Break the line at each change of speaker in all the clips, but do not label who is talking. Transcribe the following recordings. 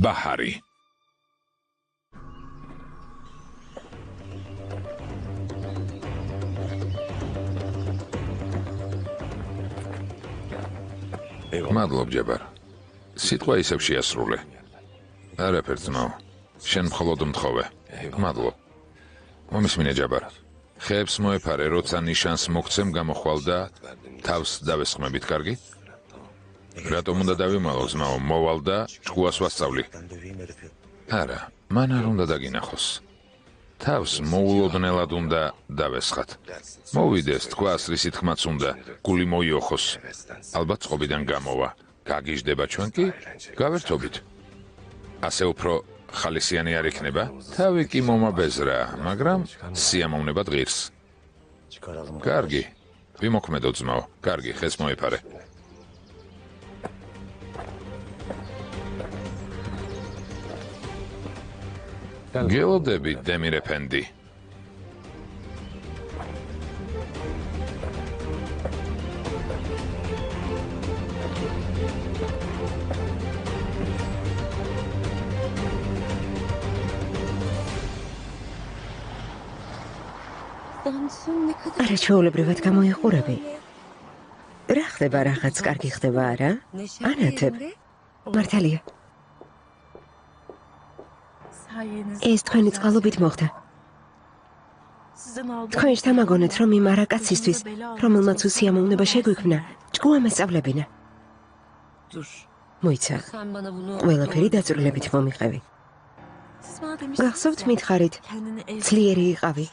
ბაჰარი. მადლობ ჯაბარ. სიტყვა ისევ შეასრულე. არაფერს ძმაო. შენ მხოლოდ მთხოვე. მადლობ. მომისმინე ჯაბარ. ხეებს მოეფარე, როცა ნიშანს მოგცემ გამოხვალ და თავს დავესხმებით, კარგი? რატომ უნდა დავიმალო ძმაო, მოვალ და ჭკუას ვასწავლი? არა, მან არ უნდა დაგინახოს. თავს მოულოდნელად უნდა დავესხათ. მოვიდეს, თქვას რისი თქმაც უნდა, გული მოიოხოს. ალბათ წყობიდან გამოვა. გაგიჟდება ჩვენ კი, გავერთობით. ასე უფრო ხალისიანი არ იქნება? თავი კი მომაბეზრა, მაგრამ სიამოვნება ღირს. კარგი, ვიმოქმედო ძმაო, კარგი, ხეს მოეფარე. გელოდებით, დემირ ეფენდი.
არა ჩვეულებრივად გამოიყურები. რა ხდება, რაღაც კარგი ხდება, არა? ანათებ. მართალია. ეს თქვენი წყალობით მოხდა. თქვენ შთამაგონეთ, რომ იმ არაკაცისთვის, რომელმაც უსიამოვნება შეგვიქმნა, ჭკუა მასწავლებინა. მოიცა, ყველაფერი დაწვრილებით მომიყევი. გახსოვთ მითხარით, ძლიერი იყავი,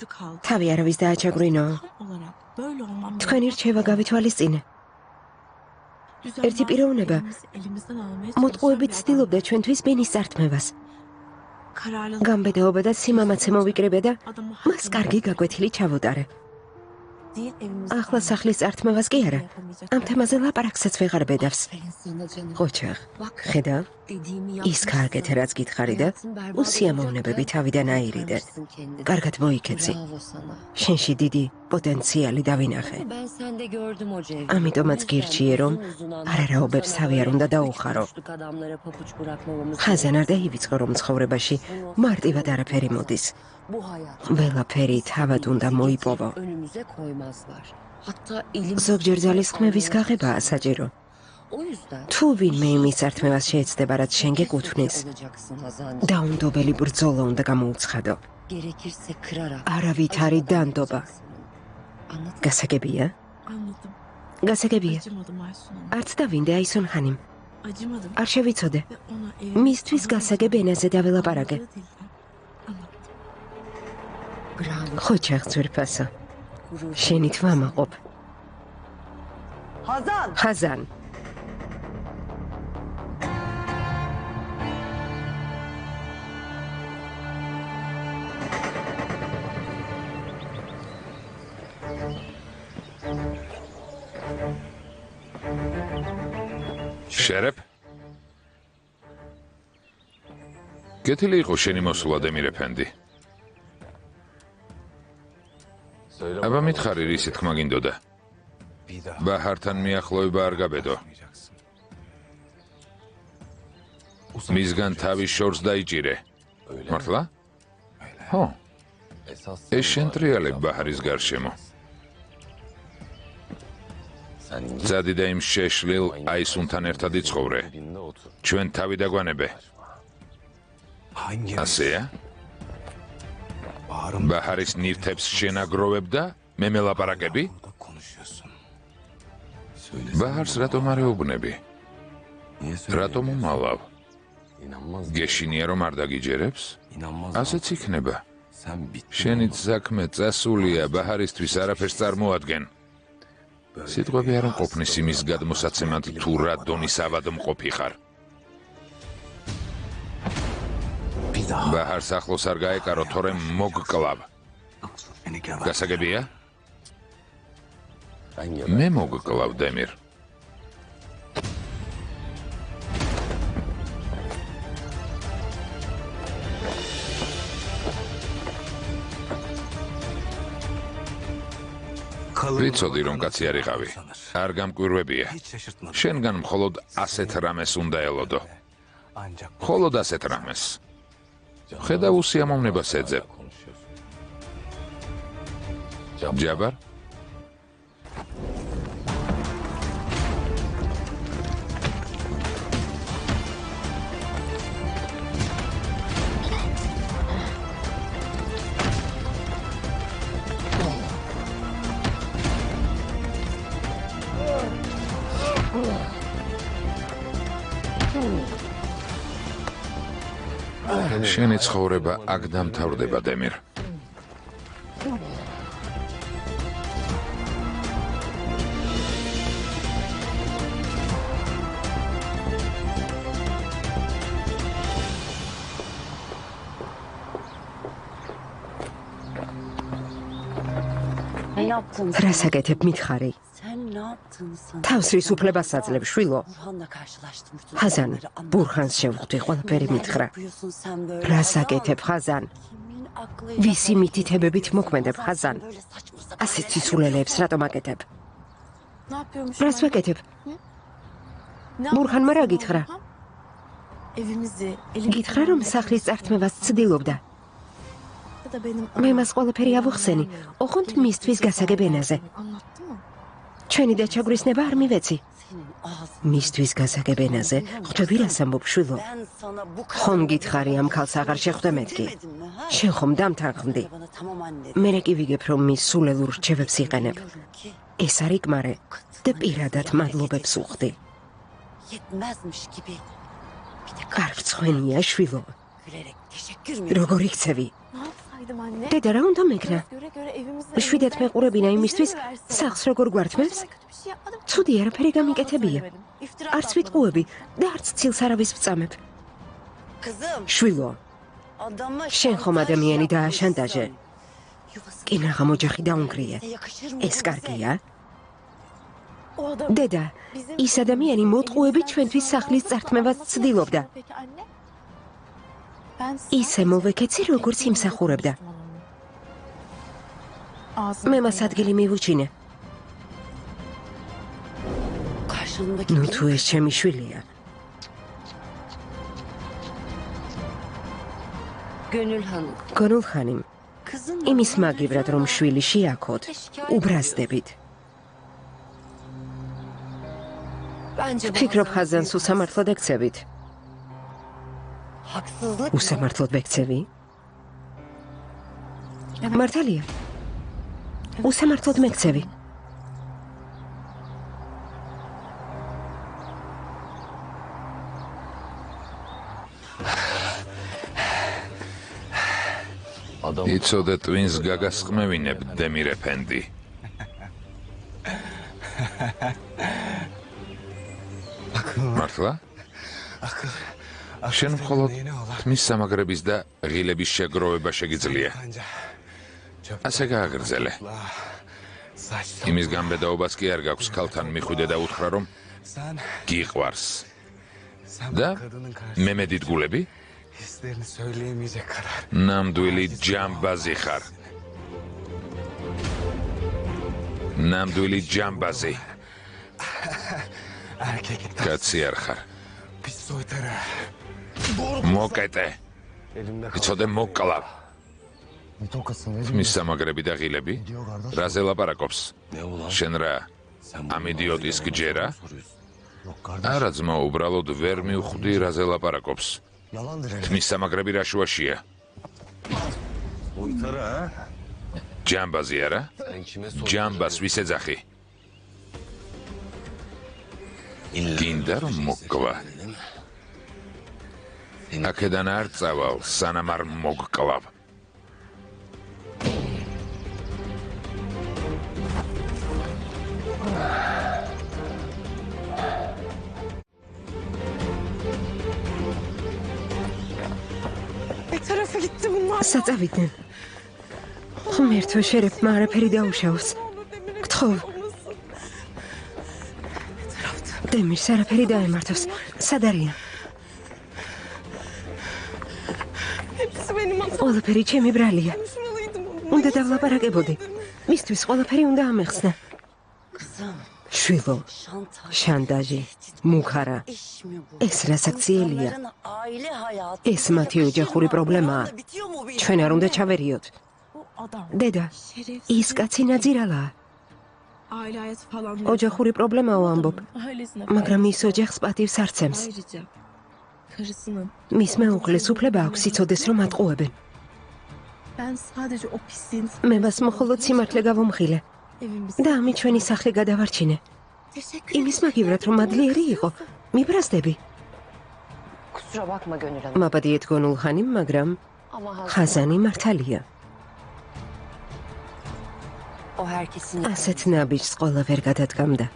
თავი არავის დააჩაგვრინო. თქვენი რჩევა გავითვალისწინე. ერთი პიროვნება მოტყუებით ცდილობდა ჩვენთვის ბენის წართმევას. გამბედაობა და სიმამაცე მოვიკრიბე და მას კარგი გაკვეთილი ჩავუტარე. ახლა სახლის წართმევას კი არა, ამ თემაზე ლაპარაკსაც ვეღარ ბედავს. ყოჩაღ, ხედავ? ის კარგეთ რაც გითხარი და უსიამოვნებები თავიდან აირიდე. კარგად მოიქეცი. შენში დიდი პოტენციალი დავინახე. ამიტომაც გირჩიე, რომ არარაობებს თავი არ უნდა დაუხარო. ხაზან არ დაივიწყო, რომ ცხოვრებაში მარტივად არაფერი მოდის. ყველაფერი თავად უნდა მოიპოვო. ზოგჯერ ძალისხმევის გაღებაა საჭირო. თუ ვინმე იმის წართმევას შეეცდება, რაც შენ გეკუთვნის, დაუნდობელი ბრძოლა უნდა გამოუცხადო. არავითარი დანდობა. გასაგებია? გასაგებია. არც დავინდე აისონ ხანიმ. არ შევიცოდე. მისთვის გასაგებ ენაზე დაველაპარაკე. ხოჩაღ ძვირფასო. შენით ვამაყობ. ხაზან.
შერეფ? კეთილი იყო შენი მოსვლა, დემირ ეფენდი. აბა მითხარი, რისი თქმა გინდოდა? ბაჰართან მიახლოება არ გაბედო. მისგან თავის შორს დაიჭირე. მართლა? ხო. ეს შენ ტრიალებ ბაჰარის გარშემო. ძადი და იმ შეშლილ აისუნთან ერთად იცხოვრე. ჩვენ თავი დაგვანებე. ასეა? ბაჰარის ნივთებს შენაგროვებ და მე მელაპარაკები? ბაჰარს რატომ არ ეუბნები? რატომ უმალავ? გეშინია რომ არ დაგიჯერებს? ასეც იქნება. შენით საქმე წასულია, ბაჰარისთვის არაფერს წარმოადგენ. სიტყვები არ მყოფნის იმის გადმოსაცემად თუ რა დონის ავადმყოფი ხარ. ბაჰარს ახლოს არ გაეკარო, თორემ მოგკლავ. გასაგებია? მე მოგკლავ, დემირ. ვიცოდი რომ კაცი არ იყავი. არ გამკვირვებია. შენგან მხოლოდ ასეთ რამეს უნდა ელოდო. მხოლოდ ასეთ რამეს. ხედავ უსიამოვნებას ეძებ. ჯაბარ? შენი ცხოვრება აქ დამთავრდება, დემირ.
რას აკეთებ, მითხარი? თავს რის უფლებას აძლევ, შვილო? ხაზან, ბურხანს შევხვდი, ყველაფერი მითხრა. რას აკეთებ, ხაზან? ვისი მითითებებით მოქმედებ, ხაზან? ასეთ სიცულელეებს რატომ აკეთებ? რას ვაკეთებ? ბურხანმა რა გითხრა? გითხრა, რომ სახლის წართმევას ცდილობდა. მე მას ყველაფერი ავუხსენი, ოღონდ მისთვის გასაგებ ენაზე. ჩვენი დაჩაგვრისნება არ მივეცი. მისთვის გასაგებ ენაზე, ხვდები რას ამბობ, შვილო? ხომ გითხარი ამ ქალს აღარ შეხვდე მეთქი? შენ ხომ დამთანხმდი? მერე კი ვიგებ, რომ მის სულელურ რჩევებს იყენებ. ეს არ იკმარე და პირადად მადლობებს უხდი. კარგცხვენია, შვილო. როგორ იქცევი? დედა რა უნდა მეკნა? შვიდათ მეყურებინა იმისთვის, სახლს როგორ გვართმევს? ცუდი არაფერი გამიკეთებია. არც ვიტყუები და არც ცილს არავის ვწამებ. შვილო, შენ ხომ ადამიანი დააშანტაჟე? კინაღამ ოჯახი დაუნგრია. ეს კარგია? დედა, ის ადამიანი მოტყუებით ჩვენთვის სახლის წართმევას ცდილობდა. ისე მოვეკეცი, როგორც იმსახურებდა. მე მას ადგილი მივუჩინე. ნუ თუ ეს ჩემი შვილია. გონულ ხანიმ, იმის მაგივრად, რომ შვილი შეაქოთ, უბრაზდებით. ფიქრობ, ხაზანს უსამართლოდ ეკცევით? უსამართლოდ ვექცევი? მართალია. უსამართლოდ მეკცევი.
იცოდე ტვინს გაგასყმევინებ, დემირ ეფენდი. მართლა? შენ მხოლოდ თმის სამაგრების და ღილების შეგროვება შეგიძლია. ასე გააგრძელე. იმის გამბედაობას კი არ გაქვს ქალთან მიხვიდე და უთხრა, რომ გიყვარს. და მე მედიდგულები? ნამდვილი ჯამბაზი ხარ. ნამდვილი ჯამბაზი. კაცი არ ხარ. მოკეტე. იცოდე მოკლავ. თმის სამაგრები და ღილები? რაზე ლაპარაკობს? შენ რა, ამ იდიოტის გჯერა? არა ძმა, უბრალოდ ვერ მივხვდი რაზე ლაპარაკობს. თმის სამაგრები რა შუაშია? ჯამბაზი არა? ჯამბას ვის ეძახი? გინდა რომ მოგკვა? აქედან არ წავალ, სანამ არ მოგკლავ.
საწავიდნენ. ღმერთო, შერეფმა არაფერი დაუშავს. გთხოვ. დემირს არაფერი დაემართოს. სად არიან? ყველაფერი ჩემი ბრალია. უნდა დავლაპარაკებოდი. მისთვის ყველაფერი უნდა ამეხსნა. შვილო, შანტაჟი, მუხარა. ეს რასაქციელია? ეს მათი ოჯახური პრობლემაა. ჩვენ არ უნდა ჩავერიოთ. დედა, ის კაცი ნაძირალაა. ოჯახური პრობლემაო ამბობ, მაგრამ ის ოჯახს პატივს არ ცემს. მის მეუღლეს უფლება აქვს იცოდეს, რომ ატყუებენ. მე მას მხოლოდ სიმართლე გავუმხილე და ამით ჩვენი სახლი გადავარჩინე. იმის მაგივრად, რომ მადლიერი იყო, მიბრაზდები. მაპატიეთ გონულ ხანიმ, მაგრამ ხაზანი მართალია. ასეთ ნაბიჯს ყოლა ვერ გადადგამდა.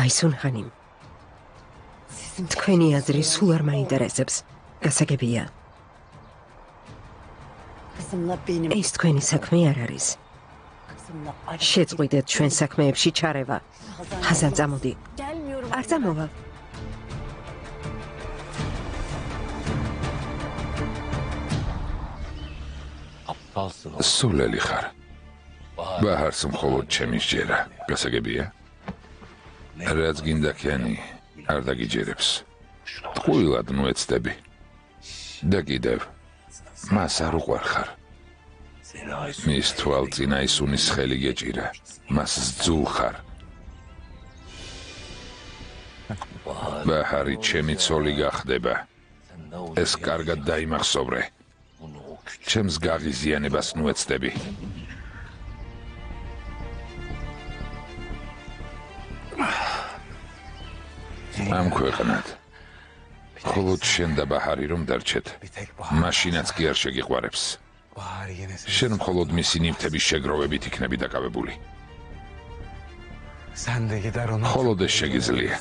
აისუნ ხანიმ, თქვენი აზრი სულ არ მაინტერესებს. გასაგებია. ეს თქვენი საქმე არ არის. შეწყვიტეთ ჩვენ საქმეებში ჩარევა. ხაზან წამოდი. არ წამოვალ.
სულელი ხარ. ბაჰარს მხოლოდ ჩემი სჯერა. გასაგებია? რაც გინდა ქენი, არ დაგიჯერებს. ტყუილად ნუეცდები. და კიდევ, მას არ უყვარხარ. მის თვალწინა ისუნის ხელი გეჭირა. მას სძულ ხარ. ბაჰარი ჩემი ცოლი გახდება. ეს კარგად დაიმახსოვრე. ჩემს გაღიზიანებას ნუეცდები. ამ ქვეყნად მხოლოდ შენ და ბაჰარი რომ დარჩეთ, მაშინაც კი არ შეგიყვარებს. შენ მხოლოდ მისი ნივთების შეგროვებით იქნები დაკავებული. მხოლოდ ეს შეგიძლია.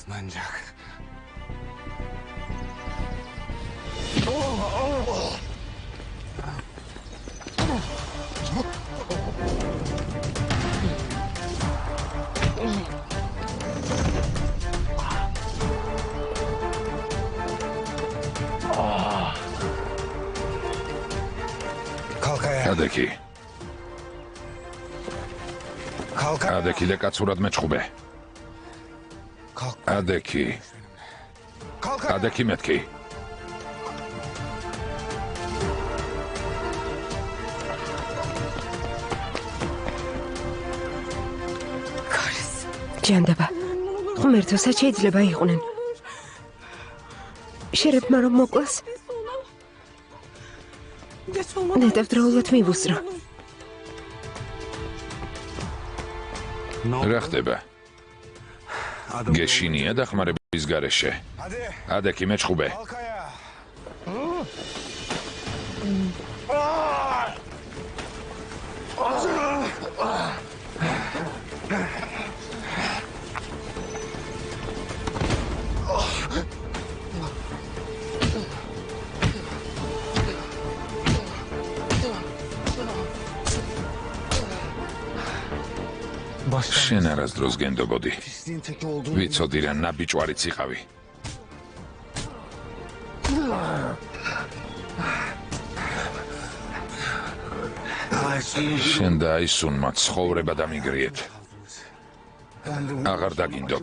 ადექი. ადექი და კაცურად მეჩხუბე. ადექი. ადექი მეთქი.
ჯანდაბა, ღმერთოსაც შეიძლება იყვნენ. შერებმა რომ მოკლას? ნედავდროულად მივუსწრო.
რა ხდება? გეშინია დახმარების გარეშე. ადექი მეჩხუბე. შენ არასდროს გენდობოდი. ვიცოდი რა ნაბიჭვარიც იყავი. შენ და აისუნმა ცხოვრება დამიგრიეთ. აღარ დაგინდობ.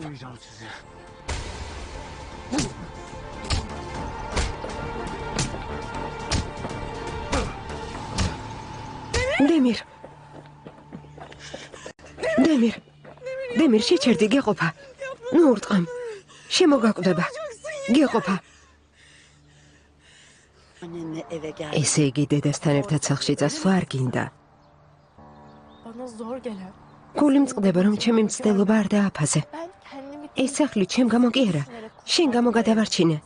დემირ, შეჩერდი, გეყოფა. ნუ ურტყამ. შემოგაკვდება. გეყოფა. ესე იგი დედასთან ერთად სახლში წასვლა არ გინდა. გული მწყდება, რომ ჩემი მცდელობა არ დააფაზე. ეს სახლი ჩემ გამო კი არა, შენ გამო გადავარჩინე.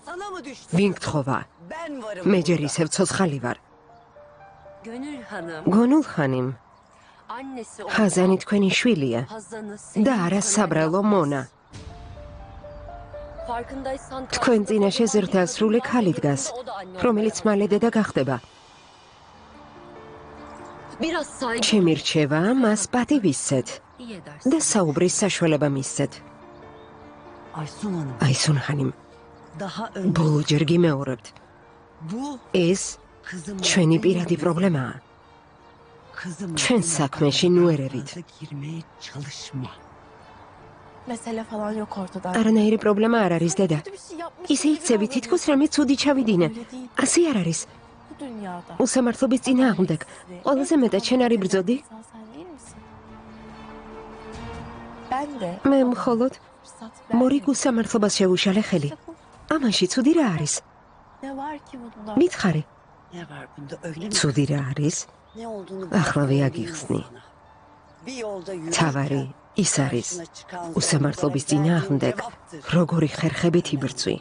ვინ გთხოვა? მე ჯერ ისევ ცოცხალი ვარ. გონულ ხანიმ, ხაზანი თქვენი შვილია და არა საბრალო მონა. თქვენ წინაშე ზრდასრული ქალი დგას, რომელიც მალე დედა გახდება. ჩემი რჩევა მას პატივისცეთ და საუბრის საშუალება მისცეთ. აისუნ ხანიმ, ბოლოჯერ გიმეორებთ. ეს ჩვენი პირადი პრობლემაა.
ჩვენ საქმეში ნუ ერევით.
Mesele falan yok ortada.
არანაირი პრობლემა არ არის, დედა. ისე იქცევი, თითქოს რამე ცუდი ჩავიდინე. ასე არ არის.
Bu dünyada.
უსამართლობის წინააღმდეგ. ყველაზე მეტად შენ არ იბრძოდი?
İnsan sen değil misin? Ben de
მე მხოლოდ
fırsat
მორიგ უსამართლობას შევუშალე ხელი. ამაში ცუდი რა არის?
Ne var ki bunda?
მითხარი,
Ne var bunda öyle mi?
ცუდი რა არის?
Ne olduğunu
Ahlava
bilmiyorum
agixsni.
sana. Bir yolda
Თავარი
yürürken
ის არის.
karşına çıkan
უსამართლობის
zorluklara
წინააღმდეგ
verdiğin cevaptır.
როგორი ხერხებით იბრძვი.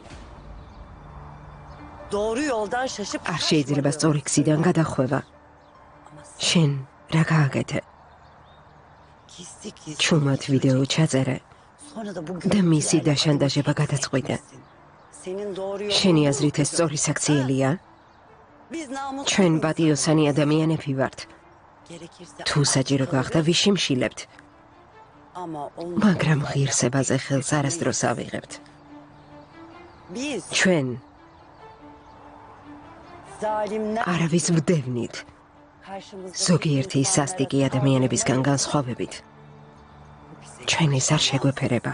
Doğru yoldan şaşıp
არ შეიძლება სწორი გზიდან გადახვევა. შენ რა გააკეთე?
gizli gizli
ჩუმად ვიდეო ჩაწერე
sonra da bu
და მისი
görüntülerle
დაშან-დაშება გადაწყვიტე.
senin doğru yolun
შენი
bu
აზრით ეს სწორი საქციელია?
biz namuslu
ჩვენ პატიოსანი ადამიანები ვართ.
gerekirse
თუ საჭირო გახდა ვიშიმშილებთ,
ama
მაგრამ ღირსებაზე ხელს არასდროს ავიღებთ.
biz
ჩვენ
zalimler
არავის ვდევნით,
karşımızda
ზოგიერთი სასტიკი ადამიანებისგან განსხვავებით. ჩვენ ეს არ შეგვეფერება.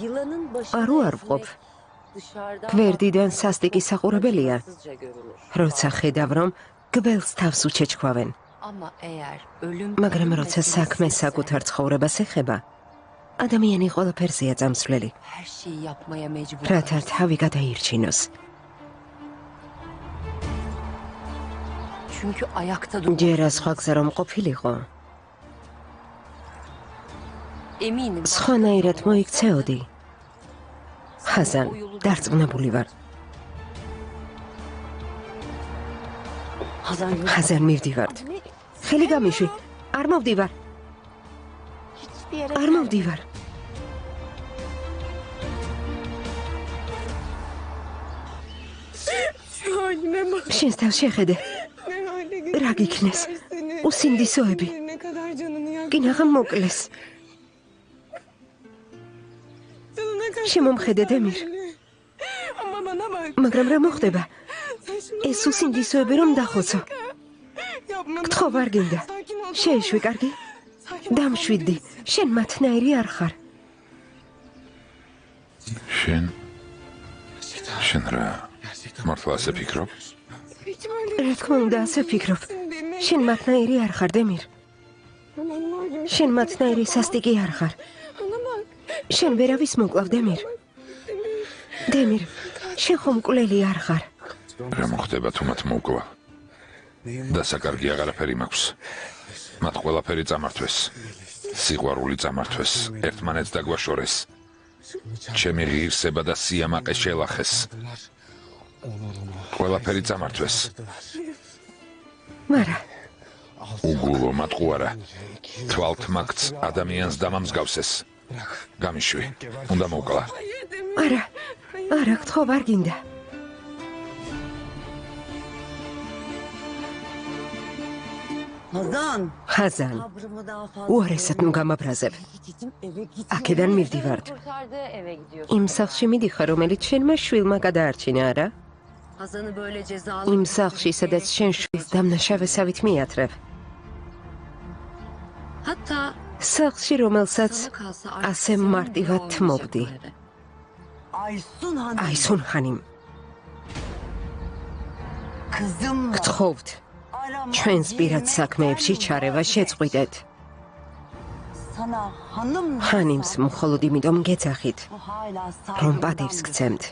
yılanın başına
Aru ar vqop.
dışarıdan
გვერდიდან სასტიკი საყურებელია,
rahatsızca görünür.
როცა ხედავ რომ გველს თავს უჩეჩქვავენ,
Ama eğer ölüm
მაგრამ როცა საქმე საკუთარ ცხოვრებას ეხება, ადამიანი ყველაფერსია წამსვლელი,
her şeyi yapmaya mecbur.
რათა თავი გადაირჩინოს.
Çünkü ayakta dur.
ჯერა სხვა გზა რომ ყოფილიყო,
Eminim.
სხვანაირად მოიქცეოდი. ხაზან, დარწმუნებული ვარ.
Hazan yürü.
ხაზან მივდივართ. ხელი გამიშვი. არ მოვდივარ,
Hiçbir yere
არ მოვდივარ. შენს თავს შეხედე. რა გიქნეს? უსინდისოები. კინაღამ მოკლეს. შემომხედე დემირ. მაგრამ რა მოხდება? ეს უსინდისოები რომ დახოცო. გთხოვ არ გინდა. შეეშვი, კარგი? დამშვიდდი. შენ მათნაირი არ ხარ.
შენ რა მართლა ასე ფიქრობ?
რა თქმა უნდა, ასე ვფიქრობ. შენ მათნაირი არ ხარ, დემირ. შენ მათნაირი სასტიკი არ ხარ. შენ ვერავის მოკლავ, დემირ. დემირ, შენ ხომ მკვლელი არ ხარ.
რა მოხდება თუ მათ მოკლა? დასაკარგი აღარაფერი მაქვს. მათ ყველაფერი წამართვეს. სიყვარული წამართვეს, ერთმანეთს დაგვაშორეს. ჩემი ღირსება და სიამაყე შელახეს. ყველაფერი წამართვეს.
მარა,
უგულო მატყუარა. თვალთ მაგც ადამიანს დამამსგავსეს. გამიშვი, უნდა მოკლა.
არა, არა, გთხოვ არ გინდა.
Hazan.
ხაზან,
Sabrımı daha fazla.
უარესად ნუ გამაბრაზებ.
Gittim eve gittim.
აქედან მივდივართ.
Kurtardı eve gidiyor.
იმ სახლში მიდიხარ, რომელიც შენმა შვილმა გადაარჩინა, არა?
Hazan'ı böyle cezalı.
იმ სახლში, სადაც შენ შვილს დამნაშავესავით მიათრევ.
Hatta
სახლში, რომელსაც
sana kalsa
ასე მარტივად თმობდი.
Aysun Hanım.
აისონ ხანიმ,
Kızım var.
გთხოვთ,
Arama,
ჩვენს პირად
girme,
საქმეებში
sen
ჩარევა
var.
შეწყვიტეთ.
Sana hanım
ხანიმს მხოლოდ იმიტომ გეძახით,
Bu hala
რომ
saygımdan
პატივს გცემთ,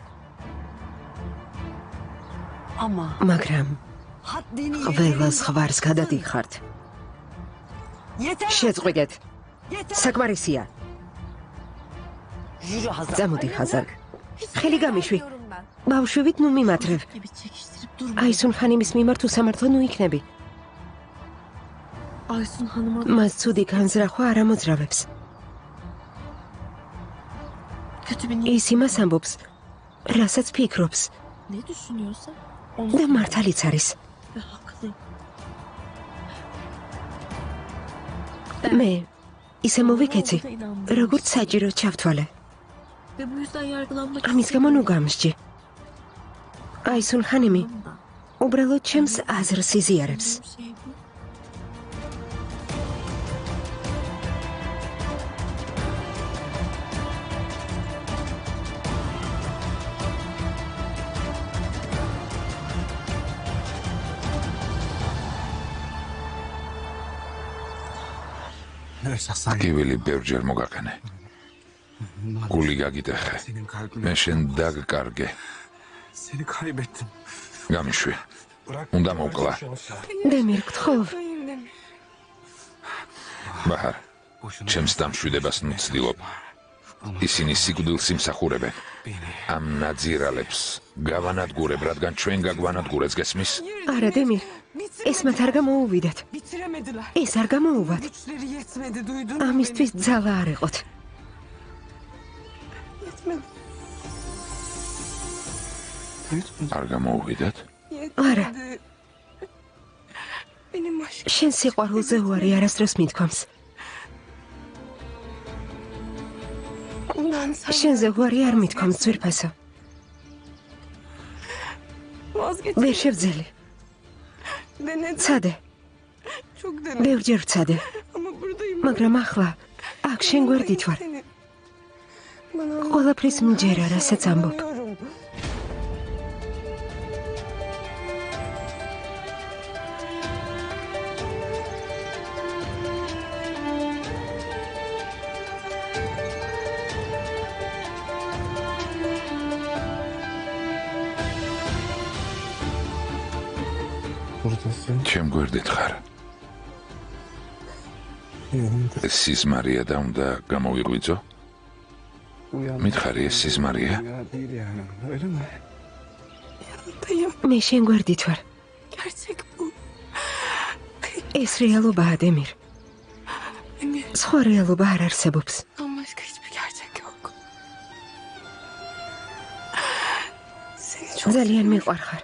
Ama
მაგრამ
haddini
ყველა
yeterin-
ზღვარს გადადიხართ.
Yeter.
შეწყვიტეთ,
Yeter.
საკმარისია.
Yürü Hazan.
წამოდი ხაზან. ხელი გამიშვი.
Diyorum ben.
ბავშვივით ნუ მიმათრევ.
Gibi çekiştirip durma.
აისონ ხანიმის მიმართ უსამართლო ნუ იქნები.
Aysun Hanım'a
მას ცუდი განზრახვა არ ამოძრავებს.
kötü bir niyet.
ის იმას ამბობს, რასაც ფიქრობს
Ne düşünüyorsa onu
და მართალიც არის.
ve haklıyım.
მე ისე მოვიქეცი, როგორც საჭირო ჩავთვალე.
Ve bu yüzden yargılanmak
ამის გამო ნუ გამსჯი. აისონ ხანიმი
da.
უბრალოდ ჩემს აზრს იზიარებს.
კივილი ბევრჯერ მოგაყენე. გული გაგიტეხე. მე შენ დაგკარგე. გამიშვი. უნდა მოკლა.
დემირ, გთხოვ.
ბაჰარ, ჩემს დამშვიდებას მცდილობ. ისინი სიკვდილს იმსახურებენ. ამ ნაძირალებს გავანადგურებ, რადგან ჩვენ გაგვანადგურეს, გესმის?
არა, დემირ, ეს მათ არ გამოუვიდათ.
Bitiremediler.
ეს არ გამოუვათ.
Güçleri yetmedi, duydun mu
ამისთვის ძალა არ იყოთ.
Yetmedi.
არ გამოუვიდათ?
არა,
Benim aşkım.
შენ სიყვარულზე უარი არასდროს მithქვამს.
Ondan sen
შენზე უარი არ მithქვამს, ძვირფასო.
vazgeç.
ვერ შევძელი.
Denedim.
ცადე,
Çok denedim.
ბევრჯერ ვცადე,
Ama buradayım.
მაგრამ ახლა აქ შენ გვერდით ვარ.
Seni. Bana
ყველაფრის მჯერა, რასაც ამბობ.
anlıyorum.
ჩემ გვერდით ხარ. ეს სიზმარია და უნდა გამოვიღვიძო? მითხარი ეს სიზმარია?
Dayım,
მე შენ გვერდით ვარ.
gerçek bu.
ეს რეალობაა, დემირ.
Emir,
სხვა რეალობა არ არსებობს.
bambaşka hiçbir gerçek yok. Seni çok
ძალიან მიყვარხარ.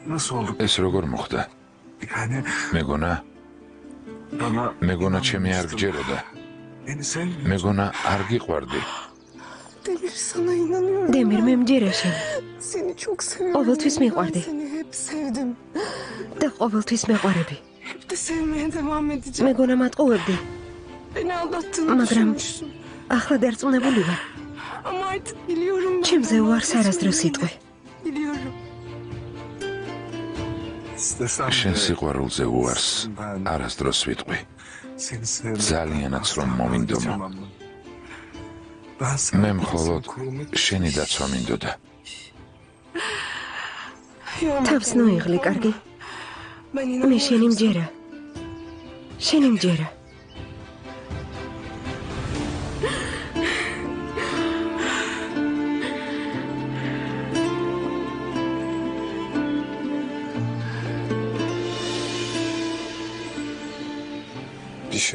Nasıl oldu?
ეს როგორ მოხდა?
Yani
მეგონა ჩემი არ გჯეროდა.
beni sen
მეგონა არ გიყვარდი.
Demir, sana inanıyorum.
დემირ, მე მჯერა შენ
Seni çok seviyorum.
Ovaltvis mi vardı?
Seni hep sevdim.
და ყოველთვის მეყვარები.
Hep de sevmeye devam edeceğim.
მეგონა მატყუებდი,
Beni aldattığını
მაგრამ
düşünmüştüm.
ახლა დარწმუნებული ვარ.
Ama artık biliyorum. ben
ჩემზე
bunu
უარს არასდროს
vazgeçmeliyim.
იტყვი.
Biliyorum.
istesem
შენ
de
სიყვარულზე უარს არასდროს ვიტყვი.
seni sevmek
ძალიანაც რომ მომინდომა.
Ben
მე
sana
მხოლოდ
kurumak
შენი დაცვა მინდოდა.
თავს ნოიღლი, კარგი?
Ben
მე
inanıyorum.
შენი მჯერა. შენი მჯერა.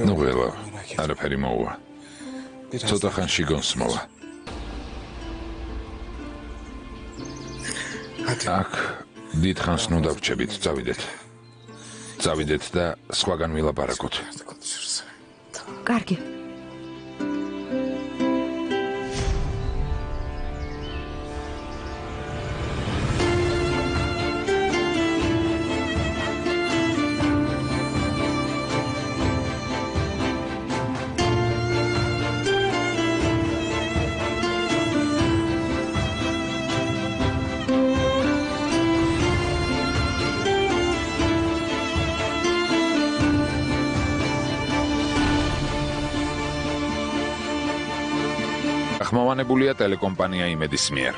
ნუ ველა, არაფერი მოუვა. ცოტა ხანში გონსმოლა. აქ დიდ ხანს ნუ დავრჩებით, წავიდეთ. წავიდეთ და სხვაგან ვილაპარაკოთ.
konuşuruz.
კარგი.
ხმოვანებულია ტელეკომპანია იმედის მიერ.